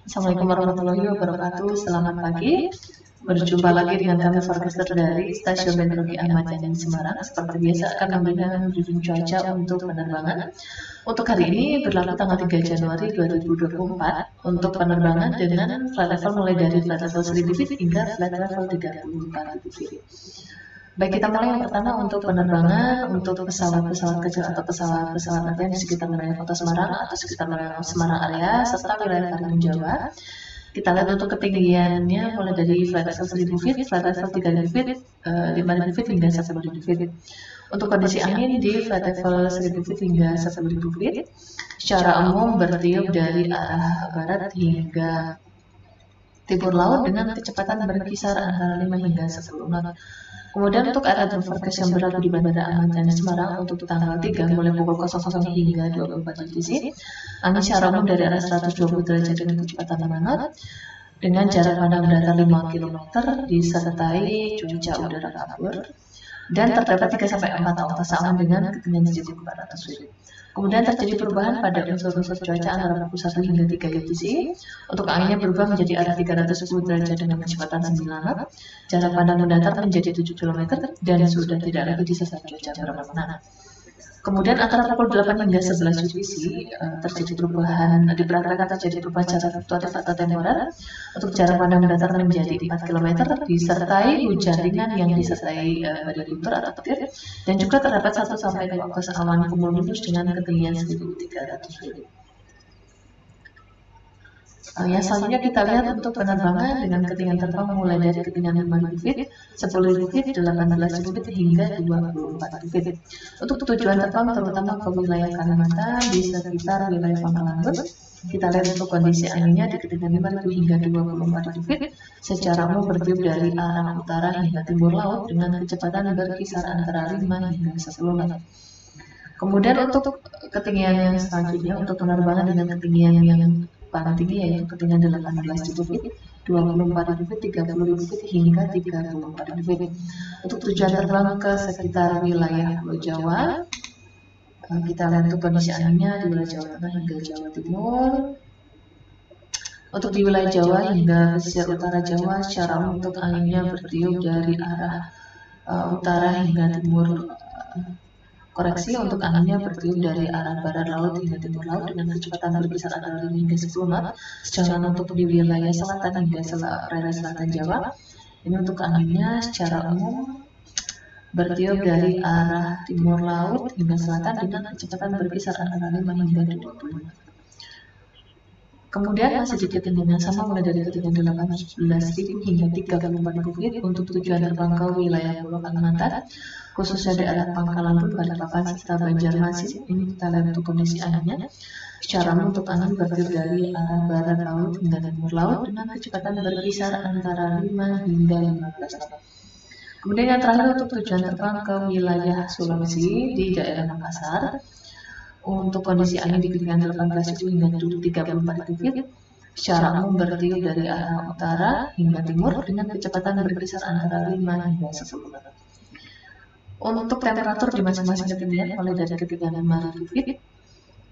Assalamualaikum warahmatullahi wabarakatuh. Selamat pagi. Berjumpa lagi dengan kami forecaster dari Stasiun Meteorologi Ahmad Yani Semarang. Seperti biasa akan memberikan briefing cuaca untuk penerbangan. Untuk hari ini berlaku tanggal 3 Januari 2024 untuk penerbangan dengan flight level mulai dari flight level 1000 feet hingga flight level 34.000 feet. Baik, kita mulai yang pertama untuk penerbangan untuk pesawat-pesawat kecil atau pesawat-pesawat latihan di sekitar wilayah Kota Semarang atau sekitar wilayah Semarang area serta wilayah Karimun Jawa. Kita lihat untuk ketinggiannya mulai dari flight level 1000 feet, flight level 3000 feet, 5000 feet hingga 1000 feet. Untuk kondisi angin di flight level 1000 feet hingga 1000 feet, secara umum bertiup dari arah barat hingga timur laut dengan kecepatan berkisar antara 5 hingga 10 knot. Kemudian untuk area forecast yang berlaku di Bandara Ahmad Yani Semarang untuk tanggal 3 mulai pukul 00 hingga 24 UTC, angin secara umum dari arah 120 derajat dengan kecepatan 5 knot, dengan jarak pandang datar 5 km disertai cuaca udara kabur, dan terdapat 3-4 awas awan dengan ketinggian 1400 feet. Kemudian terjadi perubahan pada unsur-unsur cuaca antara pukul 1 hingga 3 UTC. Untuk anginnya berubah menjadi arah 310 derajat dengan kecepatan 9 knot, jarak pandang mendatar menjadi 7 km, dan sudah tidak lagi disertai cuaca berwarna. Kemudian antara pukul 8 hingga 11 UTC terjadi perubahan, diperkirakan terjadi perubahan secara fluktuatif atau temporer. Untuk jarak pandang mendatar menjadi 4 km disertai hujan ringan yang disertai badai guntur atau petir, dan juga terdapat 1-2 awas awan cumulonimbus dengan ketinggian 1300 feet. Yang selanjutnya kita lihat untuk penerbangan dengan ketinggian terbang mulai dari ketinggian 5.000 feet, 10.000 feet, 18.000 feet hingga 24.000 feet. Untuk tujuan terbang terutama ke wilayah Kalimantan di sekitar wilayah Pangkalan Bun, kita lihat untuk kondisi anginnya di ketinggian 5.000 hingga 24.000 feet, secara umum bertiup dari arah utara hingga timur laut dengan kecepatan berkisar antara 5 hingga 10 knot. Kemudian untuk ketinggian yang selanjutnya untuk penerbangan dengan ketinggian yang paling tinggi yaitu ketinggian 18.000 feet, 24.000 feet, 30.000 feet hingga 34.000 feet. Untuk tujuan terbang ke sekitar wilayah Pulau Jawa, kita lihat untuk kondisi anginnya di wilayah Jawa Tengah hingga Jawa Timur. Untuk di wilayah Jawa hingga pesisir utara Jawa, secara umum untuk anginnya bertiup dari arah utara hingga timur. Koreksi, untuk anginnya bertiup dari arah barat laut hingga timur laut dengan kecepatan berkisar antara 5 hingga 10 knot. Sedangkan untuk di wilayah selatan hingga area selatan Jawa, ini untuk anginnya secara umum bertiup dari arah timur laut hingga selatan dengan kecepatan berkisar antara 5 hingga 20 knot. Kemudian masih di ketinggian yang sama mulai dari ketinggian 18.000 hingga 34.000 feet untuk tujuan terbang ke wilayah Pulau Kalimantan, khususnya di area Pangkalan Bun, Balikpapan, serta Banjarmasin. Ini kita lihat untuk kondisi anginnya. Secara umum untuk angin bertiup dari arah barat laut hingga timur laut dengan kecepatan berkisar antara 5 hingga 15 knot. Kemudian yang terakhir untuk tujuan terbang ke wilayah Sulawesi di daerah Makassar. Untuk kondisi angin di ketinggian 18.000 hingga 34.000 feet, secara umum bertiup dari arah utara hingga timur dengan kecepatan berkisar antara 5 hingga 10 knot. Untuk temperatur di masing-masing ketinggian mulai dari ketinggian 5.000 feet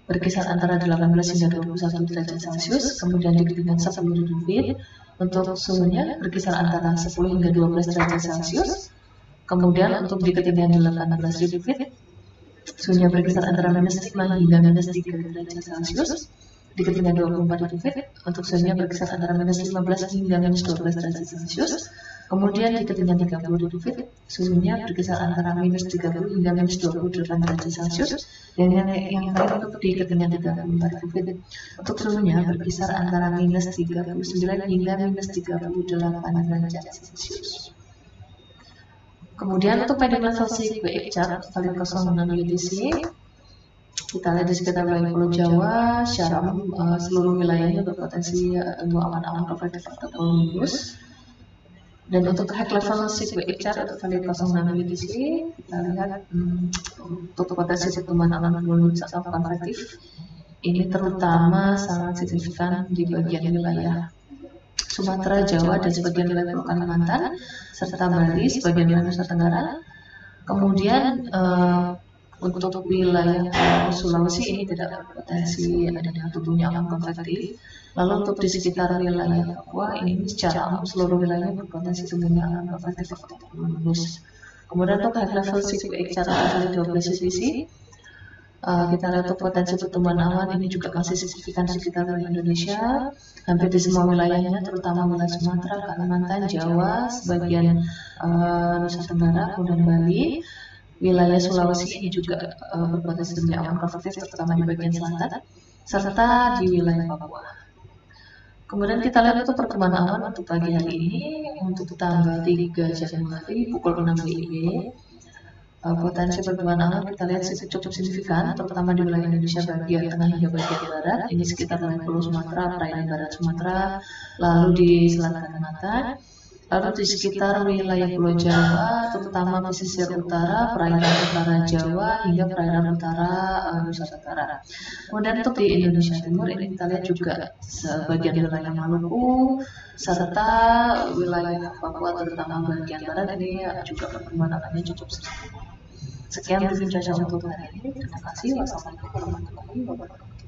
berkisar antara 18 hingga 21 derajat Celcius, kemudian di ketinggian 10.000 feet untuk suhunya berkisar antara 10 hingga 12 derajat Celcius, kemudian untuk di ketinggian 18.000 feet suhunya berkisar antara -5 hingga -3 derajat Celcius. Di ketinggian 24.000 feet untuk suhunya berkisar antara -15 hingga -12 derajat Celcius. Kemudian di ketinggian 30.000 feet suhunya berkisar antara -30 hingga -28 derajat Celcius. Dan yang terakhir untuk di ketinggian 34.000 feet untuk suhunya berkisar antara -39 hingga -38 derajat Celcius. Kemudian untuk pending level CQE chart valid 06 UTC, kita lihat di sekitar wilayah Pulau Jawa, secara umum seluruh wilayahnya berpotensi awan-awan konvektif atau cumulonimbus. Dan untuk high level CQE chart atau valid 06 UTC, kita lihat untuk potensi pertumbuhan awan cumulonimbus atau konvektif ini terutama sangat signifikan di bagian wilayah Sumatera, Jawa, dan sebagian wilayah Kalimantan, serta Bali, sebagian wilayah Nusa Tenggara. Kemudian Untuk wilayah Sulawesi ini tidak berpotensi adanya tubuhnya awan konvektif. Lalu untuk di sekitar wilayah Papua ini secara umum seluruh wilayah berpotensi tumbuhnya awan konvektif atau cumulonimbus. Kemudian untuk high level CQX cara kali 12 CPC, kita lihat untuk potensi pertumbuhan awan ini juga masih signifikan di sekitar wilayah Indonesia, hampir di semua wilayahnya, terutama wilayah Sumatera, Kalimantan, Jawa, sebagian Nusa Tenggara, kemudian Bali. Wilayah Sulawesi ini juga berpotensi terjadi awan konvektif, terutama di bagian selatan, serta di wilayah Papua. Kemudian kita lihat untuk perkembangan awan untuk pagi hari ini, untuk tanggal 3 Januari pukul 6 WIB. Potensi pertumbuhan awan kita lihat cukup signifikan, terutama di wilayah Indonesia bagian tengah hingga bagian barat. Ini sekitar wilayah Pulau Sumatera, perairan barat Sumatera, lalu di Selat Kalimantan, lalu di sekitar wilayah Pulau Jawa, terutama pesisir utara, perairan utara Jawa hingga perairan utara Nusa Tenggara. Kemudian untuk di Indonesia Timur ini kita lihat juga sebagian wilayah Maluku serta wilayah Papua, terutama bagian barat ini juga perkembangan awannya cukup signifikan. Sekian review cuaca untuk hari ini. Terima kasih. Wassalamualaikum warahmatullahi wabarakatuh.